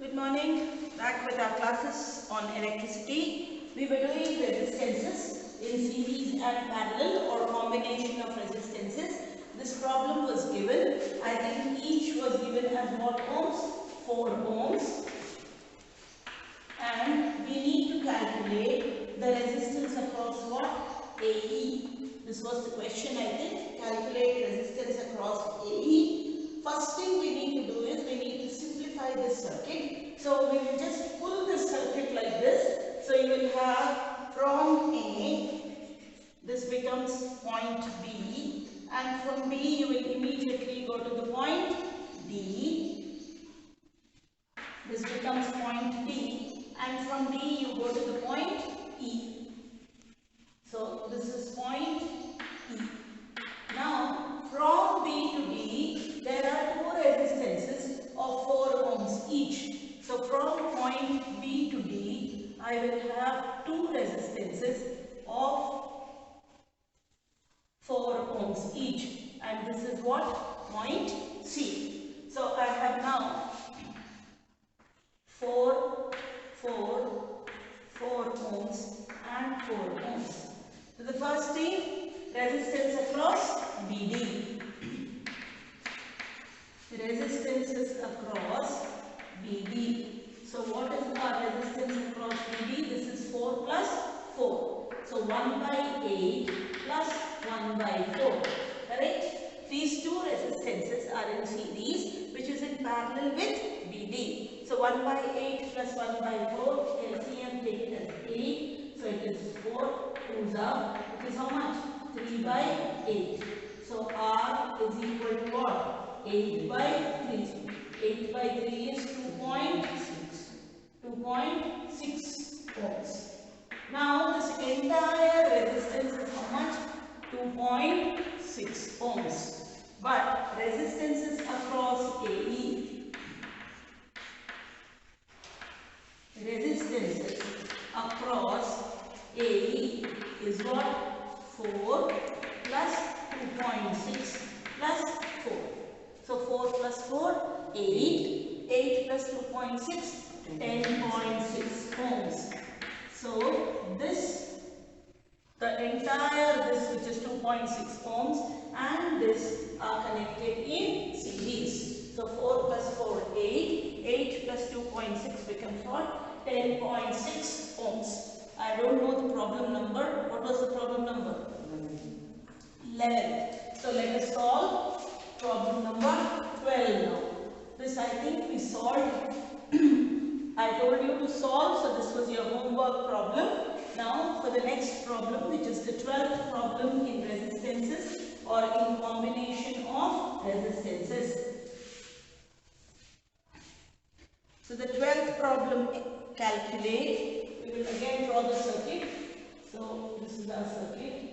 Good morning. Back with our classes on electricity. We were doing resistances in series and parallel or combination of resistances. This problem was given. I think each was given as what ohms? 4 ohms. And we need to calculate the resistance across what? AE. This was the question, I think. Calculate resistance across AE. First thing we need to do is we need to simplify this circuit. So we will just pull this circuit like this. So you will have from A, this becomes point B, and from B you will immediately go to the point D. This becomes point D, and from D you go to the point E. So this is point E. Now from B to D there are two resistances of 4 ohms each. So from point B to D I will have two resistances of 4 ohms each, and this is what? Point C. So I have now 4 ohms and 4 ohms. So the first thing, resistance across BD. Resistances across BD. So what is our resistance across BD? This is 4 plus 4. So 1 by 8 plus 1 by 4. Correct? These two resistances are in series, which is in parallel with BD. So 1 by 8 plus 1 by 4, LCM take it as 8. So it is 4. 2's are, it is how much? 3 by 8. So R is equal to what? 8 by 3. 8 by 3 is 2.6 ohms. Now this entire resistance is how much? 2.6 ohms. But resistances across AE. Resistances across AE is what? 4 plus 2.6 plus 4. So 4 plus 4, 8. 8 plus 2.6, 10.6 ohms. So this, the entire this which is 2.6 ohms and this are connected in series. So 4 plus 4, 8. 8 plus 2.6 becomes what? 10.6 ohms. I don't know the problem number. What was the problem number? 11. So let us solve problem number 12 now. This I think we solved. I told you to solve, so this was your homework problem. Now for the next problem, which is the 12th problem in resistances or in combination of resistances. So the 12th problem, calculate. We will again draw the circuit. So this is our circuit.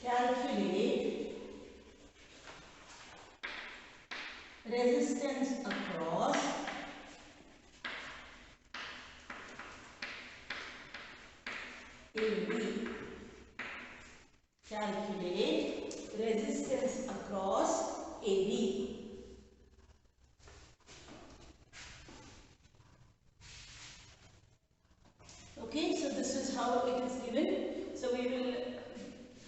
Calculate resistance across AB. Calculate resistance across AB. Okay, so this is how it is given. So we will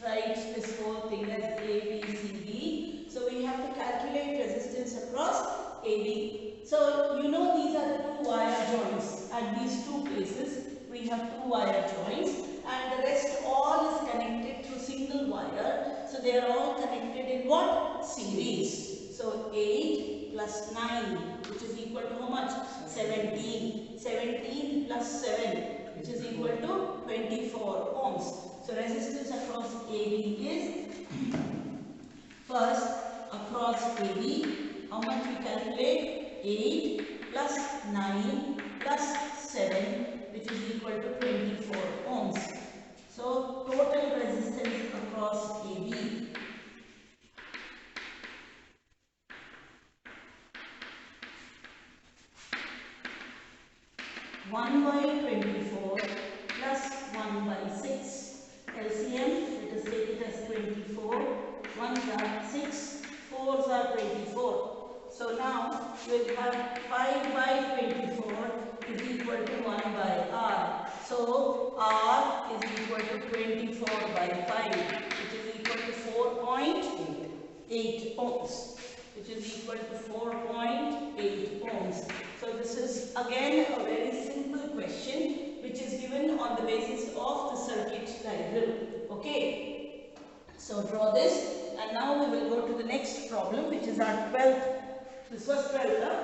write this whole thing as A, B, C, D. So we have to calculate resistance across AB. So you know these are the two wire joints. At these two places we have two wire joints and the rest all is connected through single wire. So they are all connected in what? Series. So 8 plus 9, which is equal to how much? 17. 17 plus 7, which is equal to 24 ohms. So resistance across AB is, first across AB, how much we calculate? 8 plus 9 plus 7, which is equal to 24 ohms. So total resistance across AB, 1 by 24 plus 1 by 6. LCM, let us take it as 24. 1s are 6, 4s are 24. So now we will have 5 by 24 is equal to 1 by R. So R is equal to 24 by 5, which is equal to 4.8 ohms, which is equal to 4.8 ohms. So this is again a very simple question which is given on the basis of the circuit diagram. Okay. So draw this, and now we will go to the next problem, which is our 12th. This was 12th, huh?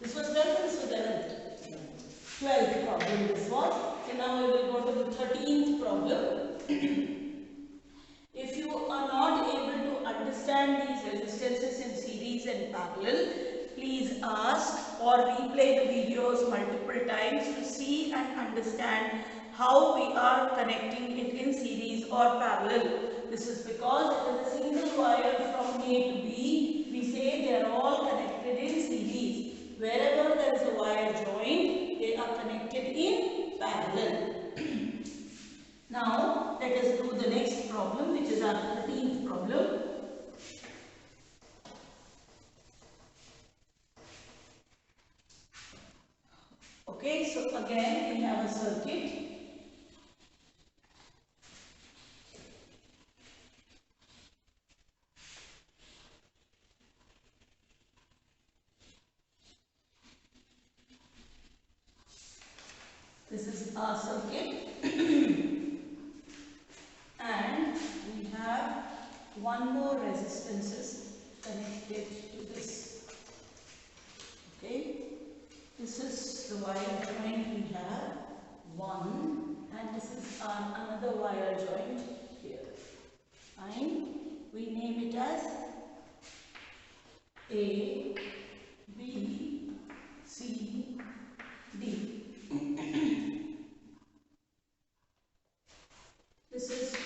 This was 12th, this was 11th. 12th problem this was. And now we will go to the 13th problem. If you are not able to understand these resistances in series and parallel, please ask or replay the videos multiple times to see and understand how we are connecting it in series or parallel. This is because it is a single wire from A to B. We say they are all connected in series. Wherever there is a wire joined, they are connected in parallel. Now, let us do the next problem, which is our 13th problem. Okay, so again we have a circuit. This is our circuit. And we have one more resistances connected to this. Okay, this is the wire joint we have, one, and this is another wire joint here. Fine. We name it as A, B, C, D. This is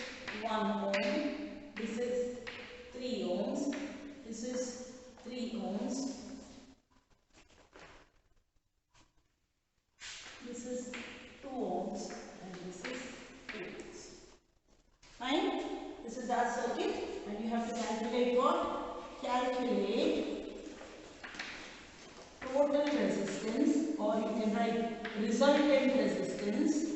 1 ohm, this is 3 ohms, this is 3 ohms, this is 2 ohms, and this is 2 ohms. Fine? This is our circuit, and you have to calculate what? Calculate total resistance, or you can write resultant resistance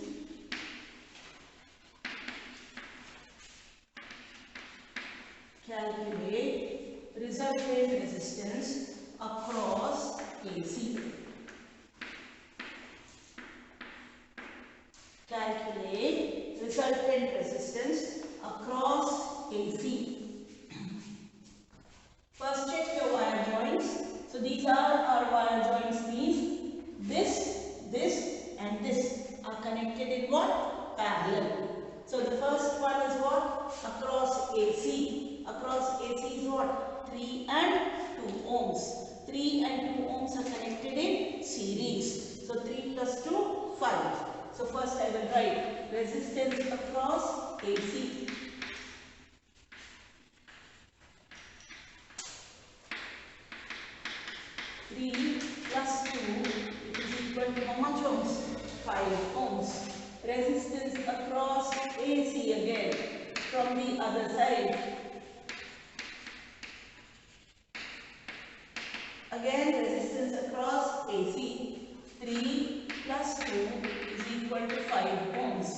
calculate resultant resistance across AC. Calculate resultant resistance across AC. First check your wire joints. So these are our wire joints, means this and this are connected in what? Parallel. So the first one is what? Across AC. Across AC is what? 3 and 2 ohms. 3 and 2 ohms are connected in series. So 3 plus 2, 5. So first I will write resistance across AC. Plus 2, which is equal to how much ohms? 5 ohms. Resistance across AC again from the other side. Again resistance across AC. 3 plus 2 is equal to 5 ohms.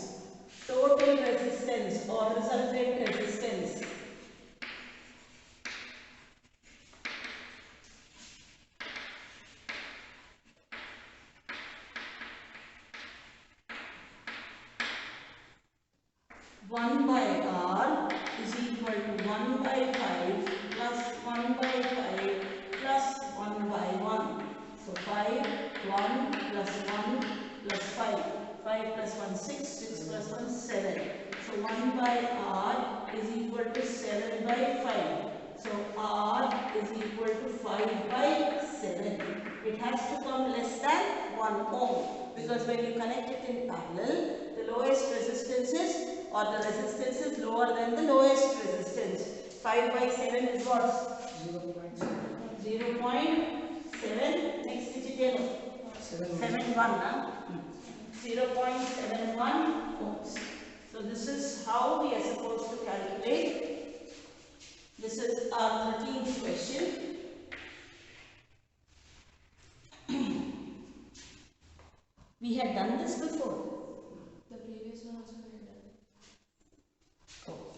Total resistance or resultant resistance. One by R is equal to 1 by 5 plus 1 by 5 by 5. So R is equal to 5 by 7. It has to come less than 1 ohm, because when you connect it in parallel, the lowest resistance is, or the resistance is lower than the lowest resistance. 5 by 7 is what? 0.7. Next digit yellow. 71. 0.71 ohms. So this is how we are supposed to calculate. This is our 13th question. We had done this before. The previous one also we had done. Oh,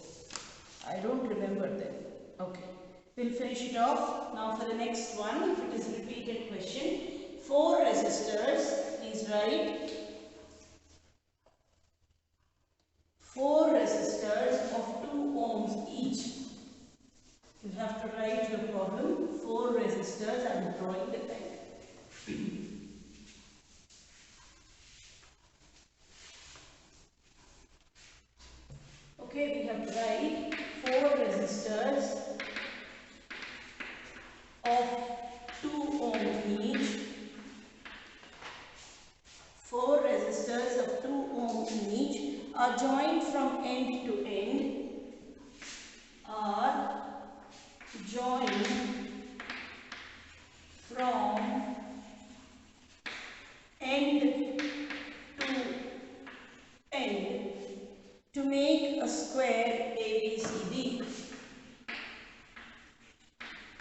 I don't remember them. Okay. We'll finish it off. Now for the next one, if it is a repeated question. 4 resistors, please write. 4 resistors of 2 ohms each. You have to write your problem. 4 resistors, I am drawing the pen. Okay, we have to write 4 resistors of 2 ohm each. 4 resistors of 2 ohm each are joined from end to end. Are joined from end to end to make a square ABCD.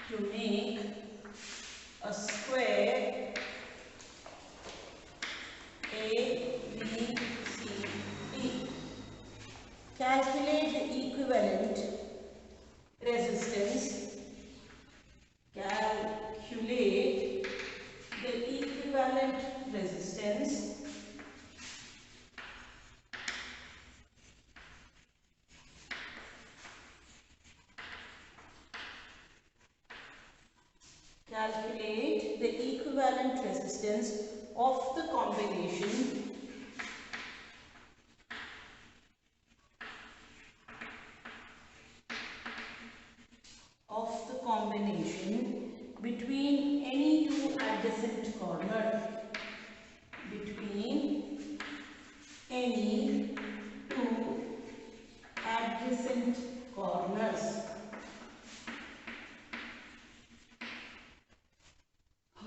To make a square ABCD. Calculate the equivalent resistance. Calculate the equivalent resistance of the combination between any 2 adjacent corners. Between any 2 adjacent corners.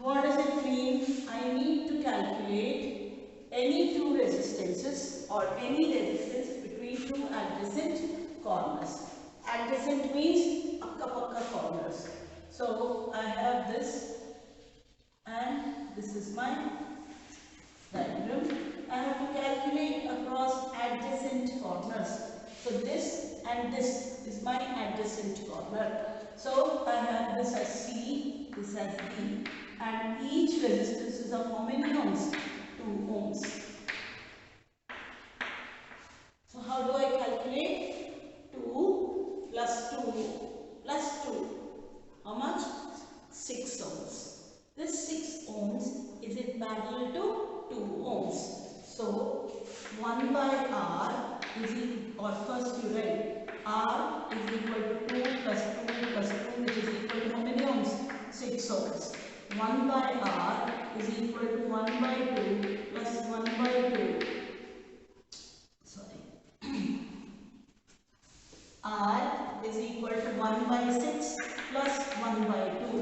What does it mean? I need to calculate any 2 resistances or any resistance between 2 adjacent corners. Adjacent means akka-pakka corners. So I have this and this is my diagram. I have to calculate across adjacent corners. So this and this is my adjacent corner. So I have this as C, this as D, and each resistance is of how many ohms? 2 ohms. So how do I calculate? 2 plus 2 plus 2. How much? 6 ohms. This 6 ohms is in parallel to 2 ohms. So 1 by R is equal, or first you write R is equal to 2 plus 2 plus 2, which is equal to how many ohms? 6 ohms. 1 by R is equal to 1 by 2 plus 1 by 2. Sorry. R is equal to 1 by 6 plus 1 by 2,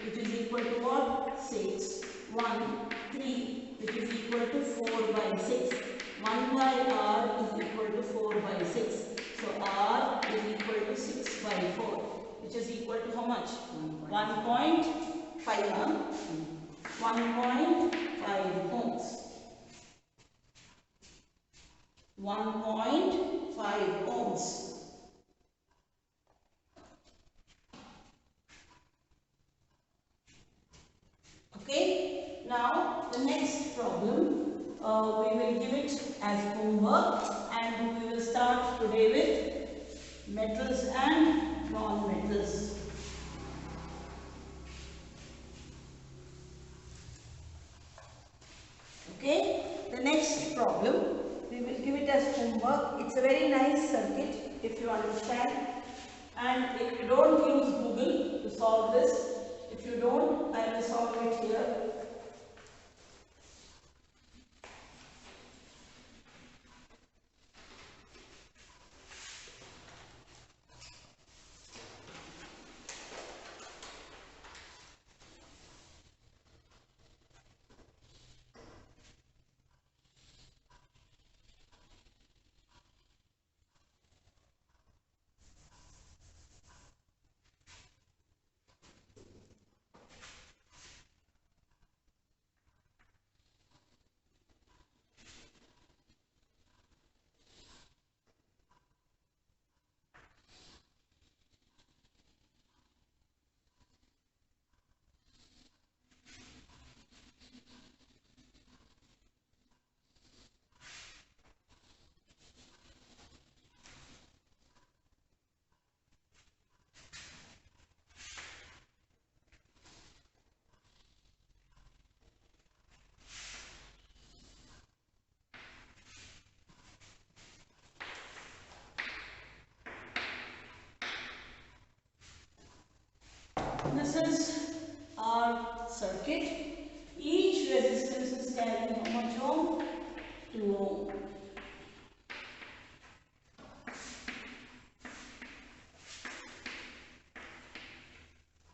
which is equal to what? 6. 1, 3, which is equal to 4 by 6. 1 by R is equal to 4 by 6. So R is equal to 6 by 4, which is equal to how much? 1.5. 1.5 ohms. 1.5 ohms. Okay, now the next problem, we will give it as homework and we will start today with metals and non-metals. Okay, the next problem, we will give it as homework. It's a very nice circuit if you understand, And if you don't use Google to solve this, if you don't, I will solve it here. This is our circuit. Each resistance is carrying how much ohm? 2 ohm.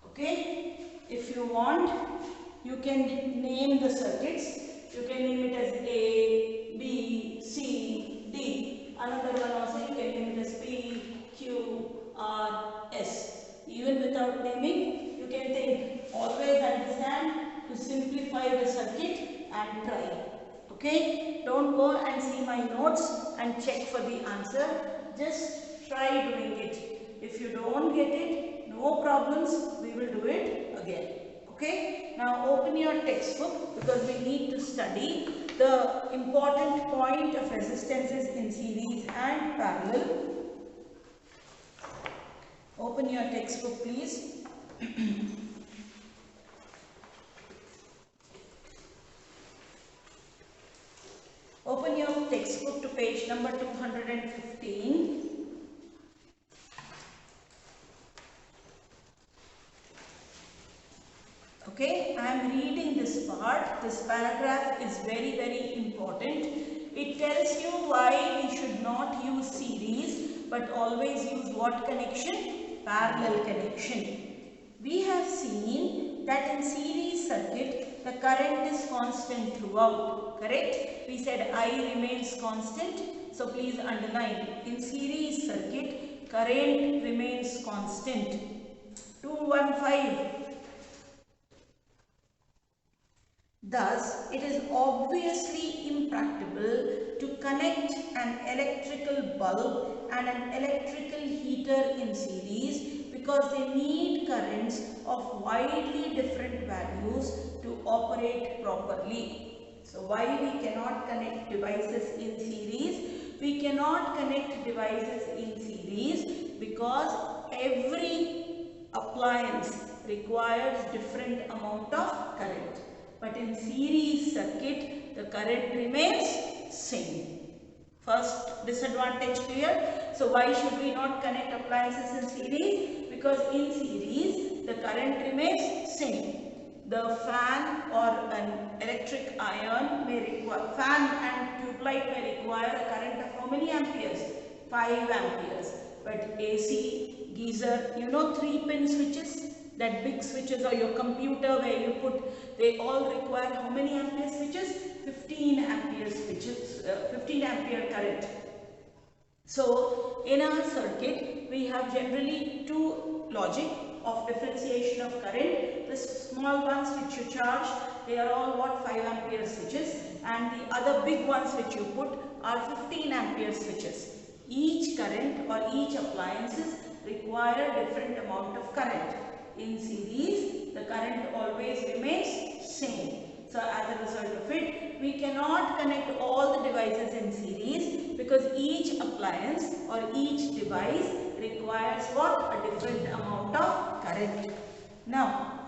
Okay. If you want, you can name the circuits. You can name it as A, B, C, D. Another one also you can name it as P, Q, R, S. Even without naming, you can think, always understand to simplify the circuit and try. Okay, don't go and see my notes and check for the answer. Just try doing it. If you don't get it, no problems, we will do it again. Okay, now open your textbook because we need to study the important point of resistances in series and parallel. Open your textbook, please. Open your textbook to page number 215. Okay, I am reading this part. This paragraph is very, very important. It tells you why we should not use series but always use what connection? Parallel connection. We have seen that in series circuit, the current is constant throughout, correct? We said I remains constant, so please underline. In series circuit, current remains constant. 215. Thus, it is obviously impracticable to connect an electrical bulb and an electrical heater in series because they need currents of widely different values to operate properly. So, why we cannot connect devices in series? We cannot connect devices in series because every appliance requires different amount of current. But in series circuit, the current remains same. First disadvantage clear. So why should we not connect appliances in series? Because in series, the current remains same. The fan or an electric iron may require, fan and tube light may require a current of how many amperes? 5 amperes. But AC, geyser, you know 3-pin switches? That big switches or your computer where you put, they all require how many ampere switches? 15 ampere switches, 15 ampere current. So in our circuit, we have generally two logic of differentiation of current. The small ones which you charge, they are all what? 5 ampere switches, and the other big ones which you put are 15 ampere switches. Each current or each appliances require different amount of current. In series, the current always remains same. So as a result of it, we cannot connect all the devices in series because each appliance or each device requires what? A different amount of current. Now,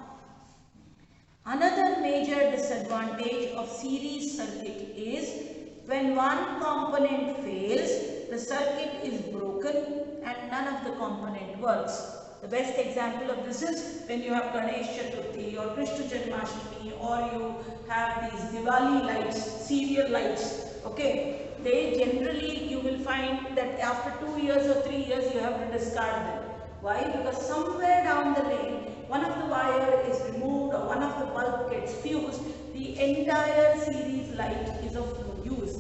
another major disadvantage of series circuit is when one component fails, the circuit is broken and none of the component works. The best example of this is when you have Ganesh Chaturthi or Krishna Janmashtami, or you have these Diwali lights, serial lights. Okay, they generally, you will find that after 2 years or 3 years you have to discard them. Why? Because somewhere down the lane one of the wire is removed or one of the bulb gets fused, the entire series light is of no use.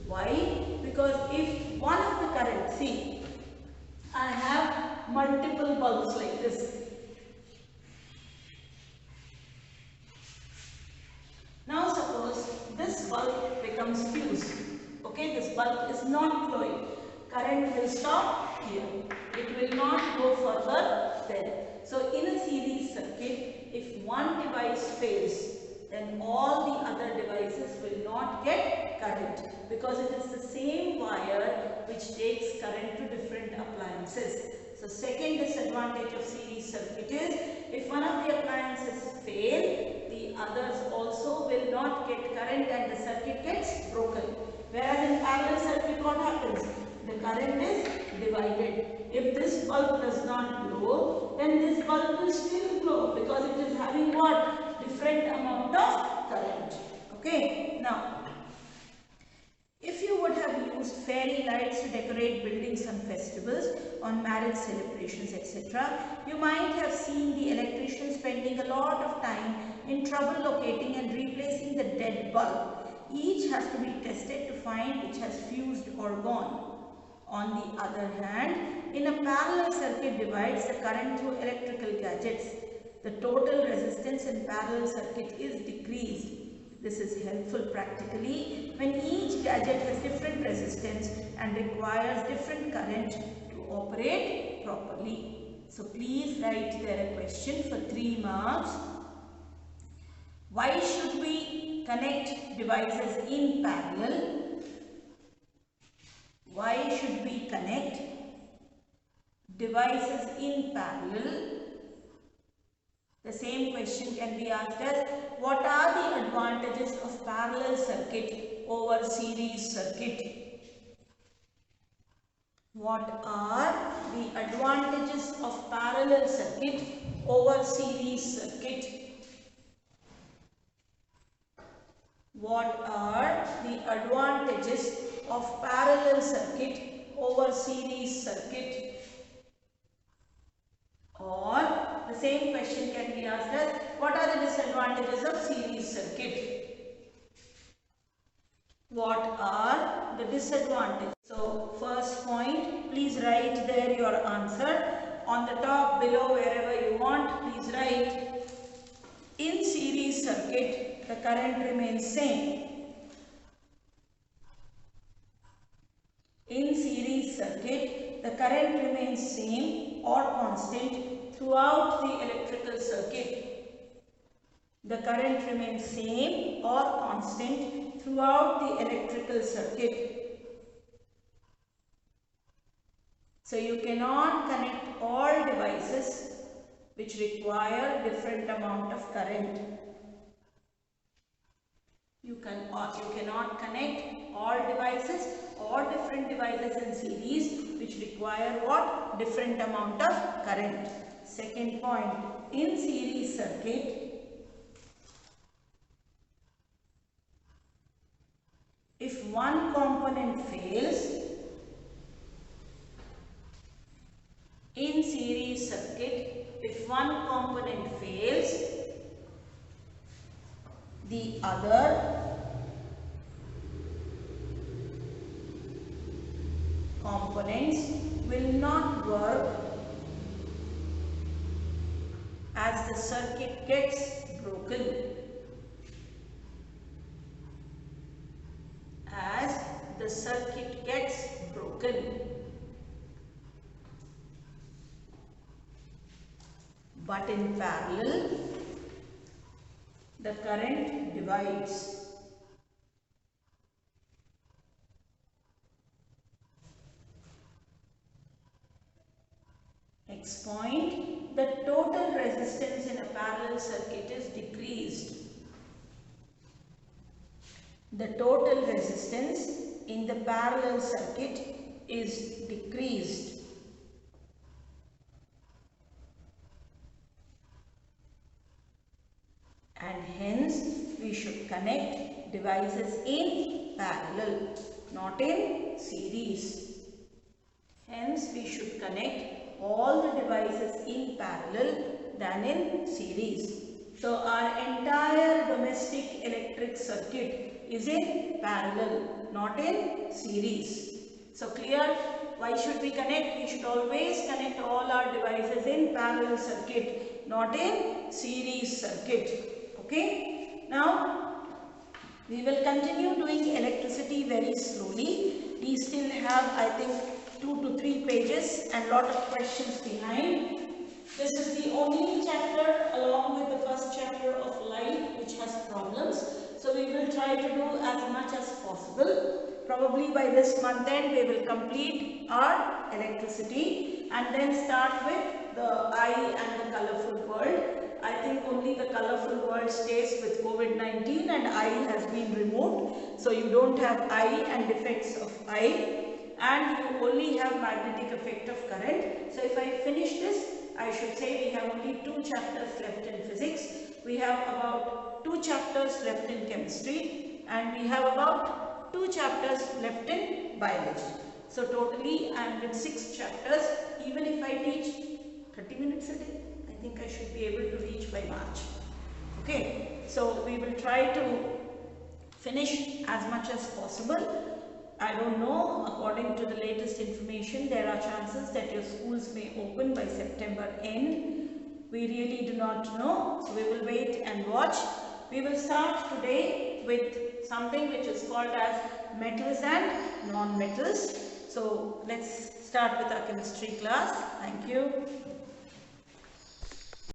Why? Because if one of the current, see, I have multiple bulbs like this. Now suppose this bulb becomes fused. Okay, this bulb is not flowing. Current will stop here. It will not go further there. So in a series circuit, if one device fails, then all the other devices will not get current, because it is the same wire which takes current to different appliances. So second disadvantage of series circuit is, if one of the appliances fail, the others also will not get current and the circuit gets broken. Whereas in parallel circuit, what happens? The current is divided. If this bulb does not glow, then this bulb will still glow, because it is having what? Different amount of current. Okay. Now, if you would have used fairy lights to decorate buildings on festivals, on marriage celebrations, etc., you might have seen the electrician spending a lot of time in trouble locating and replacing the dead bulb. Each has to be tested to find which has fused or gone. On the other hand, in a parallel circuit divides the current through electrical gadgets. The total resistance in parallel circuit is decreased. This is helpful practically when each gadget has different resistance and requires different current to operate properly. So please write there a question for 3 marks. Why should we connect devices in parallel? Why should we connect devices in parallel? The same question can be asked as, what are the advantages of parallel circuit over series circuit? What are the advantages of parallel circuit over series circuit? What are the advantages of parallel circuit over series circuit? Or the same question can be asked as, what are the disadvantages of series circuit? What are the disadvantages? So first point, please write there your answer. On the top, below, wherever you want, please write, in series circuit, the current remains same. In series circuit, the current remains same or constant throughout the electrical circuit. The current remains same or constant throughout the electrical circuit. So you cannot connect all devices which require different amount of current. You cannot connect all devices or different devices in series which require what? Different amount of current. Second point, in series circuit, if one component fails, in series circuit, if one component fails, the other components will not work as the circuit gets broken. As the circuit gets broken. But in parallel, the current divides. Next point, the total resistance in a parallel circuit is decreased. The total resistance in the parallel circuit is decreased. we should connect devices in parallel, not in series. Hence, we should connect all the devices in parallel than in series. So, our entire domestic electric circuit is in parallel, not in series. So, clear? Why should we connect? We should always connect all our devices in parallel circuit, not in series circuit. Okay? Now, we will continue doing electricity very slowly. We still have, I think, 2 to 3 pages and lot of questions behind. This is the only chapter along with the first chapter of light which has problems. So we will try to do as much as possible. Probably by this month end we will complete our electricity and then start with the eye and the colorful world. I think only the colorful world stays with COVID-19 and eye has been removed. So you don't have eye and defects of eye, and you only have magnetic effect of current. So if I finish this, I should say we have only 2 chapters left in physics. We have about 2 chapters left in chemistry, and we have about 2 chapters left in biology. So totally I am with 6 chapters. Even if I teach 30 minutes a day, I think I should be able to reach by March. Okay, so we will try to finish as much as possible. I don't know, according to the latest information, there are chances that your schools may open by September end. We really do not know, so we will wait and watch. We will start today with something which is called as metals and non-metals. So let's start with our chemistry class. Thank you.